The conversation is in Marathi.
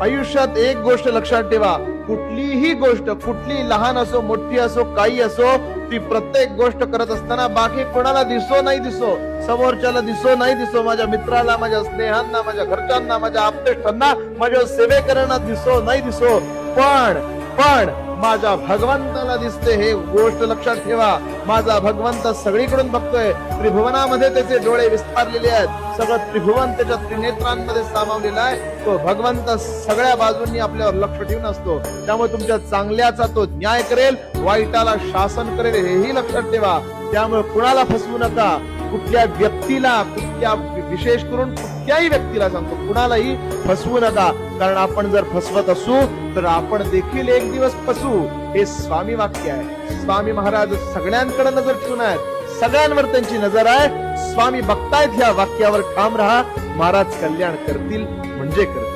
आयुष्यात एक गोष्ट लक्षात ठेवा, कुठलीही गोष्ट, कुठली लहान असो मोठी असो काही असो, ती प्रत्येक गोष्ट करत असताना बाकी कोणाला दिसो नाही दिसो, समोरच्याला दिसो नाही दिसो, माझ्या मित्राला, माझ्या स्नेहांना, माझ्या घरच्यांना, माझ्या आप्तेष्टांना, माझ्या सेवेकरांना दिसो नाही दिसो, पण माझ्या भगवंताला दिसते हे गोष्ट लक्षात ठेवा. माझा भगवंत सगळीकडून बघतोय. त्रिभुवनामध्ये त्याचे डोळे विस्तारलेले आहेत. सगळं त्रिभुवन त्याच्या त्रिनेत्रांमध्ये सामावलेलं आहे. तो भगवंत सगळ्या बाजूंनी आपल्यावर लक्ष ठेवून असतो. त्यामुळे तुमच्या चांगल्याचा तो न्याय करेल, वाईटाला शासन करेल, हेही लक्षात ठेवा. त्यामुळे कुणाला फसवू नका. कुठल्या व्यक्तीला, कुठल्या विशेष करून कुठल्याही व्यक्तीला सांगतो, कुणालाही फसवू नका. कारण आपण जर फसवत असू तर आपण देखील एक दिवस फसू. हे स्वामी वाक्य आहे. स्वामी महाराज सगळ्यांकडे नजर ठेवून आहेत. सगळ्यांवर त्यांची नजर आहे. स्वामी बघतायत. ह्या वाक्यावर ठाम राहा. महाराज कल्याण करतील म्हणजे करतील.